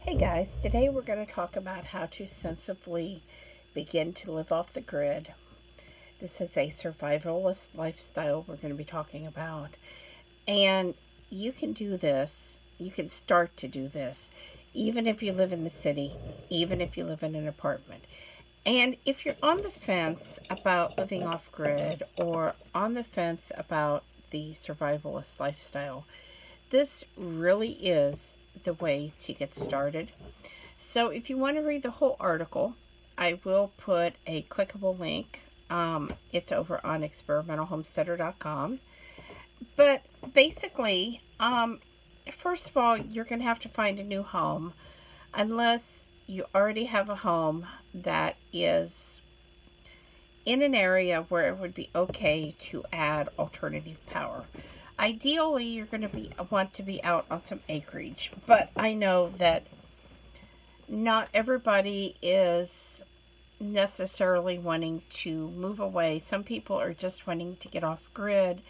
Hey guys, today we're going to talk about how to sensibly begin to live off the grid. This is a survivalist lifestyle we're going to be talking about. And you can do this, you can start to do this, even if you live in the city, even if you live in an apartment. And if you're on the fence about living off grid or on the fence about the survivalist lifestyle, this really is the way to get started. So if you want to read the whole article, I will put a clickable link. It's over on experimentalhomesteader.com. But basically, first of all, you're going to have to find a new home unless you already have a home that is in an area where it would be okay to add alternative power. Ideally, you're going to want to be out on some acreage, but I know that not everybody is necessarily wanting to move away. Some people are just wanting to get off grid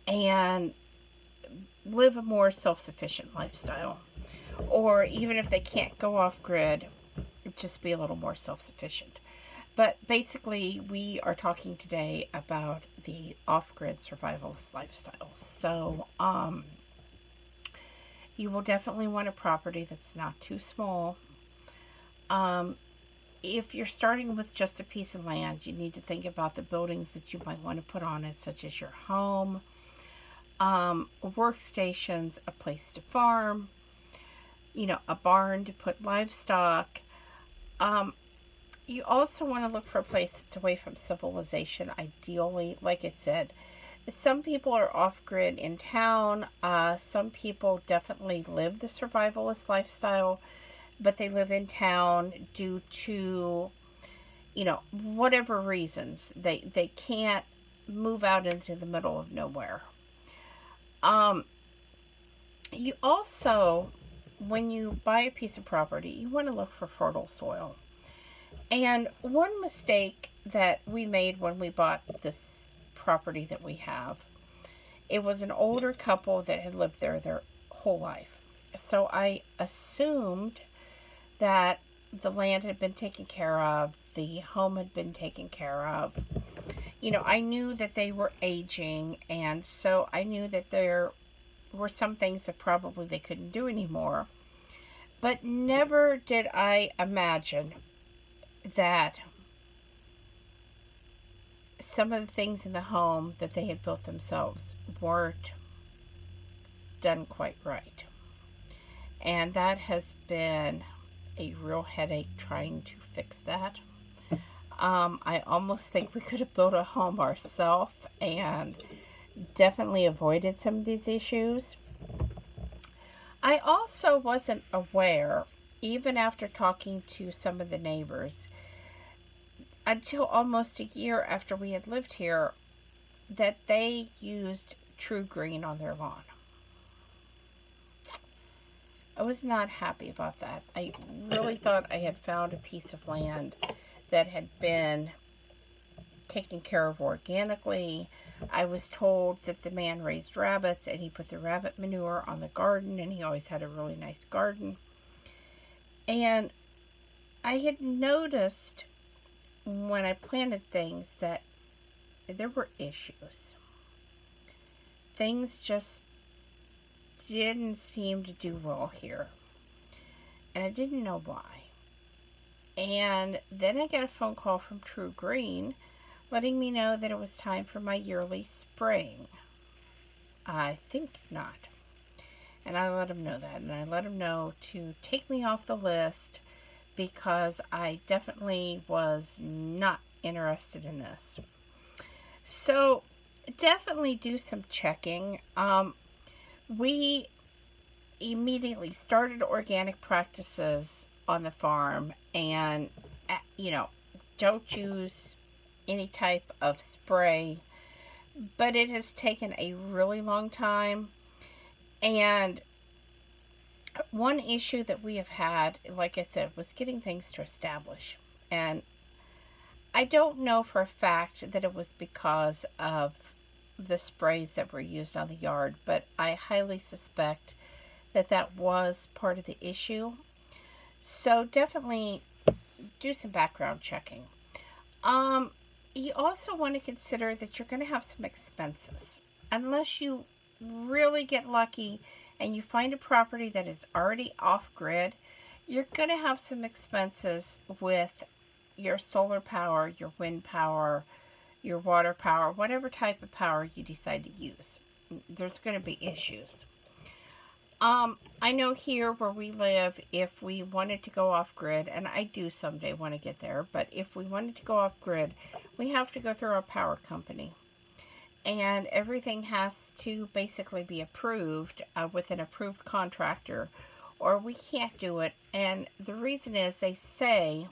and live a more self-sufficient lifestyle. Or even if they can't go off grid, just be a little more self-sufficient. But basically, we are talking today about the off-grid survivalist lifestyle. So, you will definitely want a property that's not too small. If you're starting with just a piece of land, you need to think about the buildings that you might want to put on it, such as your home, workstations, a place to farm, a barn to put livestock. You also want to look for a place that's away from civilization, ideally. Like I said, some people are off-grid in town. Some people definitely live the survivalist lifestyle, but they live in town due to, whatever reasons. They can't move out into the middle of nowhere. You also, when you buy a piece of property, you want to look for fertile soil. And one mistake that we made when we bought this property that we have, it was an older couple that had lived there their whole life. So I assumed that the land had been taken care of, the home had been taken care of. I knew that they were aging, and so I knew that there were some things that probably they couldn't do anymore. But never did I imagine that some of the things in the home that they had built themselves weren't done quite right. And that has been a real headache trying to fix that. I almost think we could have built a home ourselves and definitely avoided some of these issues. I also wasn't aware, even after talking to some of the neighbors, until almost a year after we had lived here, that they used True Green on their lawn. I was not happy about that. I really thought I had found a piece of land that had been taken care of organically. I was told that the man raised rabbits and he put the rabbit manure on the garden, and he always had a really nice garden. And I had noticed when I planted things that there were issues. Things just didn't seem to do well here. And I didn't know why. And then I got a phone call from True Green letting me know that it was time for my yearly spraying. I think not. And I let him know that. And I let him know to take me off the list because I definitely was not interested in this. So definitely do some checking. We immediately started organic practices on the farm, and don't use any type of spray, but it has taken a really long time. And one issue that we have had, like I said, was getting things to establish. And I don't know for a fact that it was because of the sprays that were used on the yard, but I highly suspect that that was part of the issue. So definitely do some background checking. You also want to consider that you're going to have some expenses. Unless you really get lucky and you find a property that is already off grid, you're going to have some expenses with your solar power, your wind power, your water power, whatever type of power you decide to use. There's going to be issues. I know here where we live, if we wanted to go off grid, and I do someday want to get there, but if we wanted to go off grid, we have to go through our power company. And everything has to basically be approved with an approved contractor, or we can't do it. And the reason is they say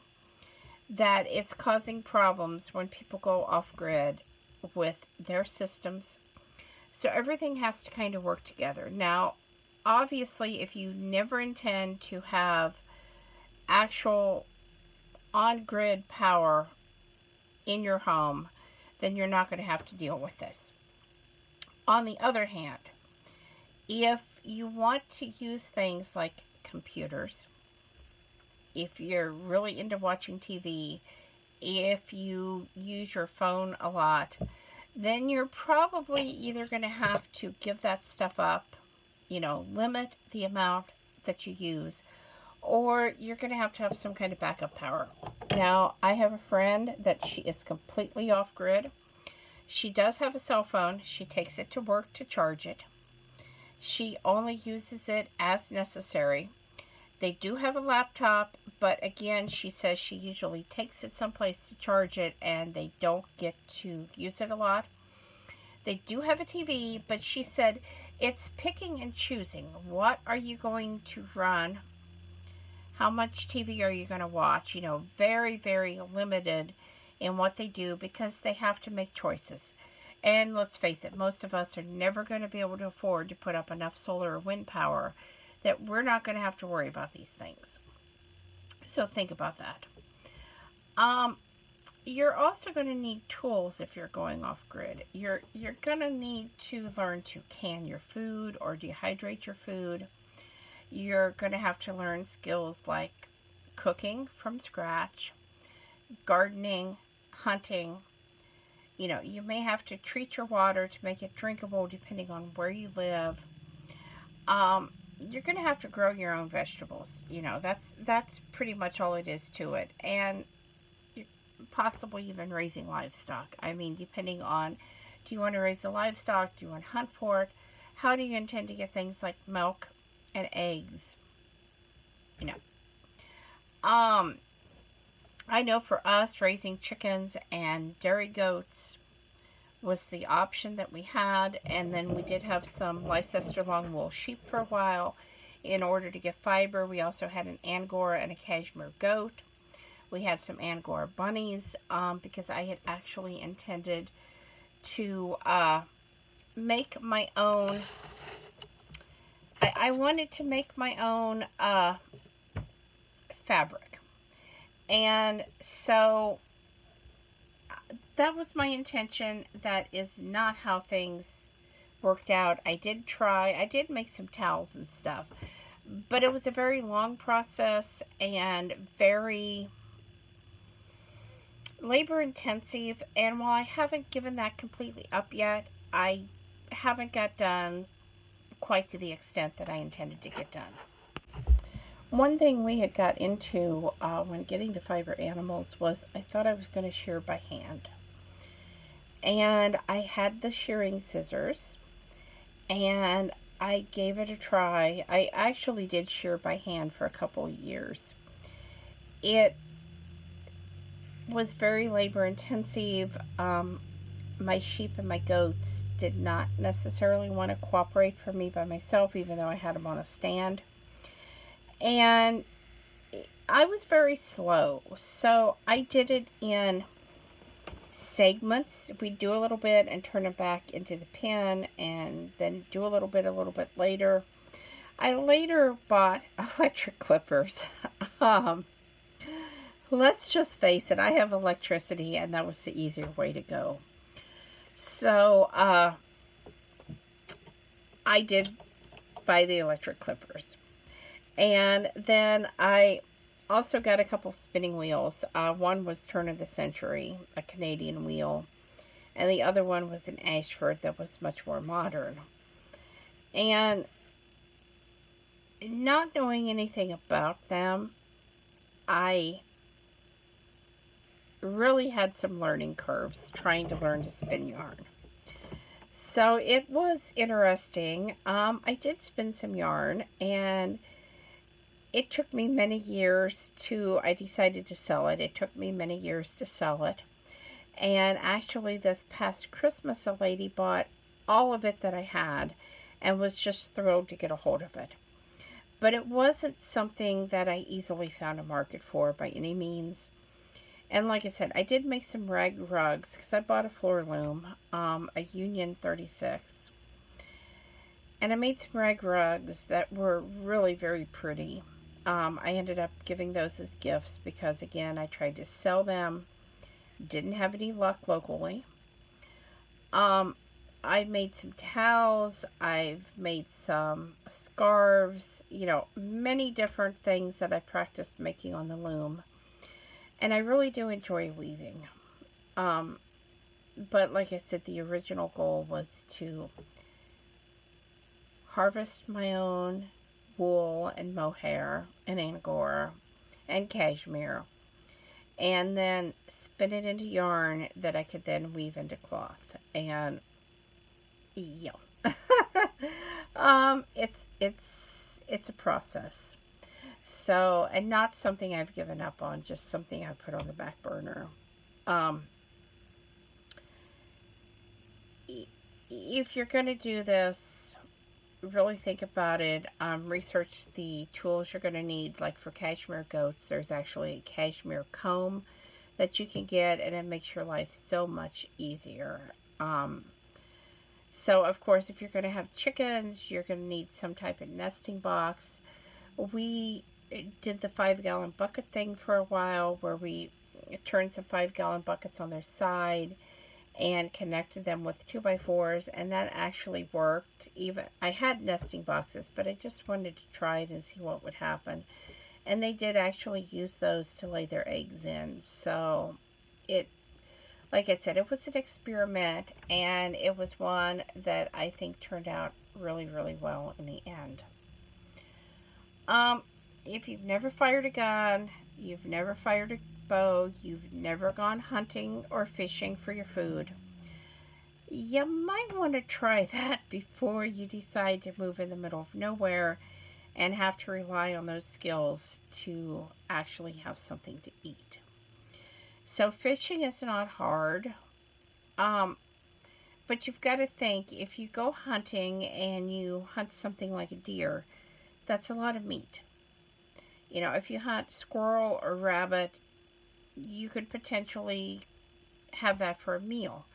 that it's causing problems when people go off grid with their systems. So everything has to kind of work together. Now, obviously, if you never intend to have actual on-grid power in your home, then you're not going to have to deal with this. On the other hand, if you want to use things like computers, if you're really into watching TV, if you use your phone a lot, then you're probably either going to have to give that stuff up, limit the amount that you use, or you're going to have some kind of backup power. Now, I have a friend that she is completely off grid. She does have a cell phone. She takes it to work to charge it. She only uses it as necessary. They do have a laptop, but again, she says she usually takes it someplace to charge it, and they don't get to use it a lot. They do have a TV, but she said it's picking and choosing. What are you going to run? How much TV are you going to watch? Very, very limited in what they do because they have to make choices. And let's face it, most of us are never going to be able to afford to put up enough solar or wind power that we're not going to have to worry about these things. So think about that. You're also going to need tools if you're going off grid. You're going to need to learn to can your food or dehydrate your food. You're going to have to learn skills like cooking from scratch, gardening, hunting. You may have to treat your water to make it drinkable depending on where you live. You're going to have to grow your own vegetables. That's pretty much all it is to it. And possibly even raising livestock. I mean, depending on, do you want to raise the livestock? Do you want to hunt for it? How do you intend to get things like milk and eggs? I know for us, raising chickens and dairy goats was the option that we had, and then we did have some Leicester long wool sheep for a while. In order to get fiber, we also had an Angora and a Cashmere goat. We had some Angora bunnies because I had actually intended to make my own. I wanted to make my own fabric, and so that was my intention. That is not how things worked out. I did try. I did make some towels and stuff, but it was a very long process and very labor intensive, and while I haven't given that completely up yet, I haven't got done quite to the extent that I intended to get done. One thing we had got into when getting the fiber animals was I thought I was going to shear by hand. And I had the shearing scissors, and I gave it a try. I actually did shear by hand for a couple years. It was very labor intensive. My sheep and my goats did not necessarily want to cooperate for me by myself, even though I had them on a stand. And I was very slow, so I did it in segments. We'd do a little bit and turn it back into the pen, and then do a little bit later. I later bought electric clippers. Let's just face it, I have electricity, and that was the easier way to go. So, I did buy the electric clippers. And then I Also got a couple spinning wheels. One was turn of the century, a Canadian wheel, and the other one was an Ashford that was much more modern. And not knowing anything about them, I really had some learning curves trying to learn to spin yarn. So it was interesting. I did spin some yarn, and it took me many years I decided to sell it. It took me many years to sell it. And actually this past Christmas, a lady bought all of it that I had and was just thrilled to get a hold of it. But it wasn't something that I easily found a market for by any means. And like I said, I did make some rag rugs because I bought a floor loom, a Union 36. And I made some rag rugs that were really very pretty. I ended up giving those as gifts because, again, I tried to sell them. Didn't have any luck locally. I made some towels. I've made some scarves. You know, many different things that I practiced making on the loom. And I really do enjoy weaving. But like I said, the original goal was to harvest my own wool and mohair and angora and cashmere, and then spin it into yarn that I could then weave into cloth. And yeah, it's a process. So, and not something I've given up on, just something I put on the back burner. If you're going to do this, really think about it. Research the tools you're going to need. Like for cashmere goats, there's actually a cashmere comb that you can get, and it makes your life so much easier. So, of course, if you're going to have chickens, you're going to need some type of nesting box. We did the 5-gallon bucket thing for a while, where we turned some 5-gallon buckets on their side and connected them with 2x4s, and that actually worked. Even I had nesting boxes, but I just wanted to try it and see what would happen. And they did actually use those to lay their eggs in. So it, like I said, it was an experiment, and it was one that I think turned out really, really well in the end. If you've never fired a gun, you've never fired a bow, you've never gone hunting or fishing for your food, you might want to try that before you decide to move in the middle of nowhere and have to rely on those skills to actually have something to eat. So fishing is not hard, but you've got to think, if you go hunting and you hunt something like a deer, that's a lot of meat. You know, if you hunt squirrel or rabbit, you could potentially have that for a meal.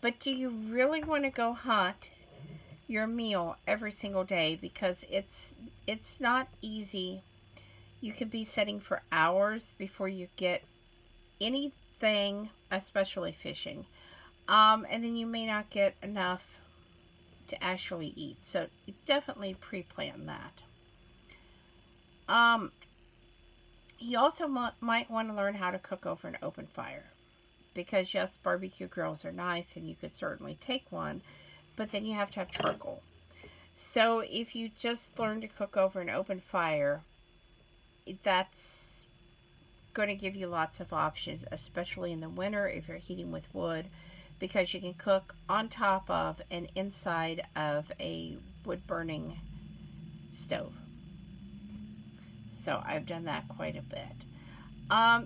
But do you really want to go hunt your meal every single day? Because it's not easy. You could be sitting for hours before you get anything, especially fishing. And then you may not get enough to actually eat. So definitely pre-plan that. You also might want to learn how to cook over an open fire. Because yes, barbecue grills are nice and you could certainly take one, but then you have to have charcoal. So if you just learn to cook over an open fire, that's going to give you lots of options, especially in the winter if you're heating with wood, because you can cook on top of and inside of a wood-burning stove. So I've done that quite a bit.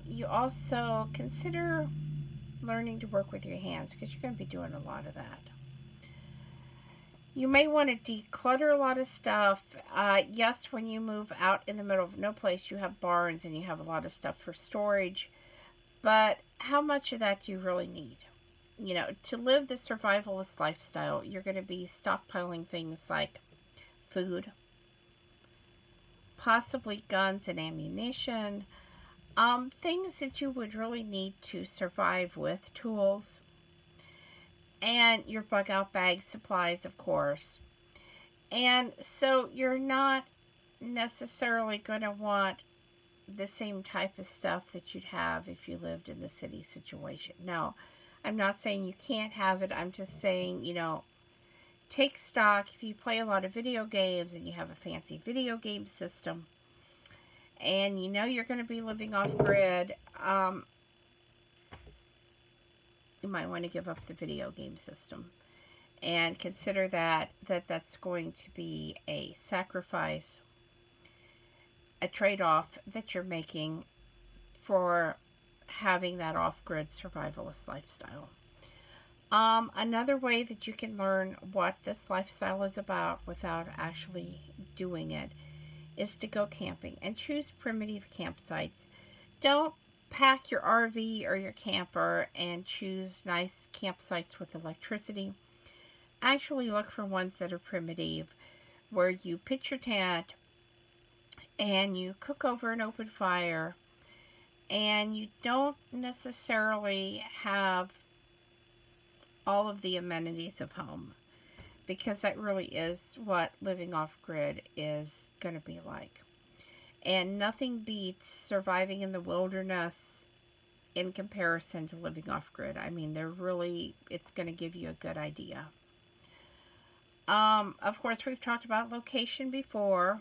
You also consider learning to work with your hands, because you're going to be doing a lot of that. You may want to declutter a lot of stuff. Yes, when you move out in the middle of no place, you have barns and you have a lot of stuff for storage. But how much of that do you really need? You know, to live the survivalist lifestyle, you're going to be stockpiling things like food, possibly guns and ammunition, things that you would really need to survive with, tools, and your bug out bag supplies, of course. And so you're not necessarily going to want the same type of stuff that you'd have if you lived in the city situation. Now, I'm not saying you can't have it. I'm just saying, take stock. If you play a lot of video games and you have a fancy video game system and you're going to be living off grid, you might want to give up the video game system and consider that's going to be a sacrifice, a trade-off that you're making for having that off-grid survivalist lifestyle. Another way that you can learn what this lifestyle is about without actually doing it is to go camping and choose primitive campsites. Don't pack your RV or your camper and choose nice campsites with electricity. Actually look for ones that are primitive, where you pitch your tent and you cook over an open fire, and you don't necessarily have all of the amenities of home, because that really is what living off-grid is going to be like. And nothing beats surviving in the wilderness in comparison to living off-grid. I mean, it's going to give you a good idea. Of course, we've talked about location before.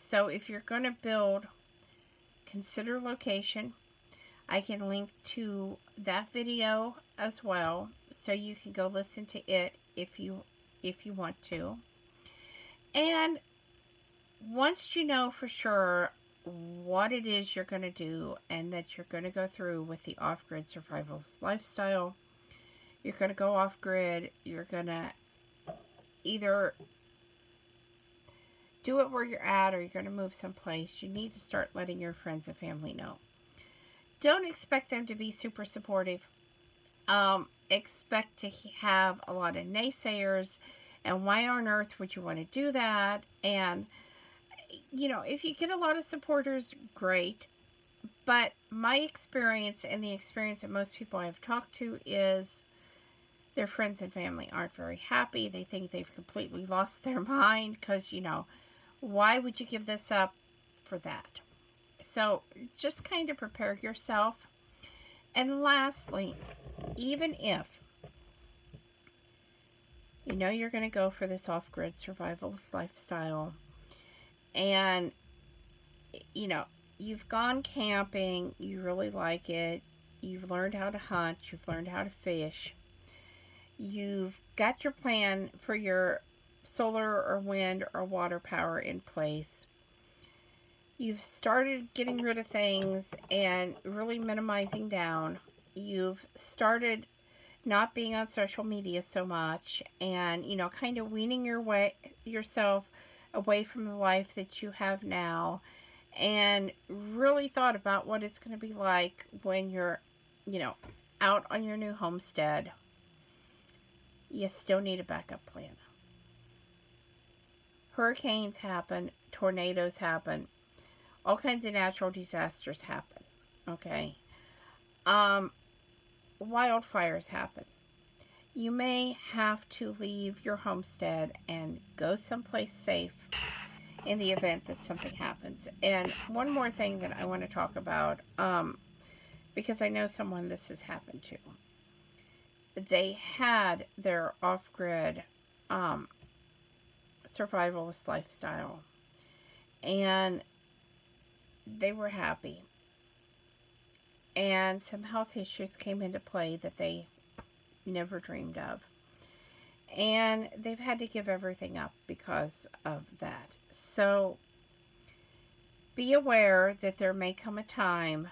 So if you're going to build, consider location. I can link to that video as well, so you can go listen to it if you want to. And once you know for sure what it is you're going to do and that you're going to go through with the off-grid survivalist lifestyle, you're going to go off-grid, you're going to either do it where you're at or you're going to move someplace, you need to start letting your friends and family know. Don't expect them to be super supportive. Expect to have a lot of naysayers, and why on earth would you want to do that? And if you get a lot of supporters, great. But my experience, and the experience that most people I've talked to, is their friends and family aren't very happy. They think they've completely lost their mind because, why would you give this up for that? So just kind of prepare yourself. And lastly, even if you're going to go for this off-grid survivalist lifestyle, and you've gone camping, you really like it, you've learned how to hunt, you've learned how to fish, you've got your plan for your solar or wind or water power in place, you've started getting rid of things and really minimizing down, you've started not being on social media so much, and kind of weaning yourself away from the life that you have now, and really thought about what it's going to be like when you're out on your new homestead, you still need a backup plan. Hurricanes happen, tornadoes happen, all kinds of natural disasters happen, okay? Wildfires happen. You may have to leave your homestead and go someplace safe in the event that something happens. And one more thing that I want to talk about, because I know someone this has happened to. They had their off-grid survivalist lifestyle, and they were happy. And some health issues came into play that they never dreamed of. And they've had to give everything up because of that. So be aware that there may come a time,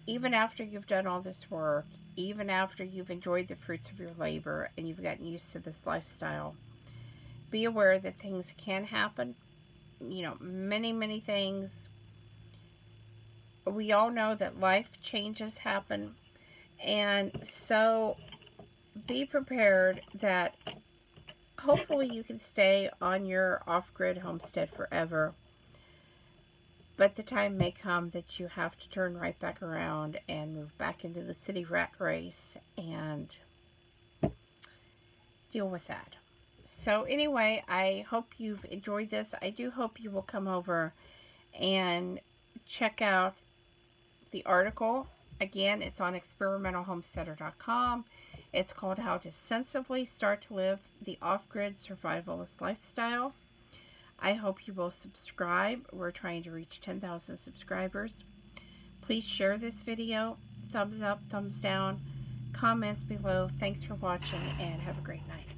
even after you've done all this work, even after you've enjoyed the fruits of your labor and you've gotten used to this lifestyle, be aware that things can happen. Many, many things. We all know that life changes happen, and so be prepared that hopefully you can stay on your off-grid homestead forever, but the time may come that you have to turn right back around and move back into the city rat race and deal with that. So anyway, I hope you've enjoyed this. I do hope you will come over and check out the article. Again, it's on experimentalhomesteader.com. It's called How to Sensibly Start to Live the Off-Grid Survivalist Lifestyle. I hope you will subscribe. We're trying to reach 10,000 subscribers. Please share this video. Thumbs up, thumbs down, comments below. Thanks for watching, and have a great night.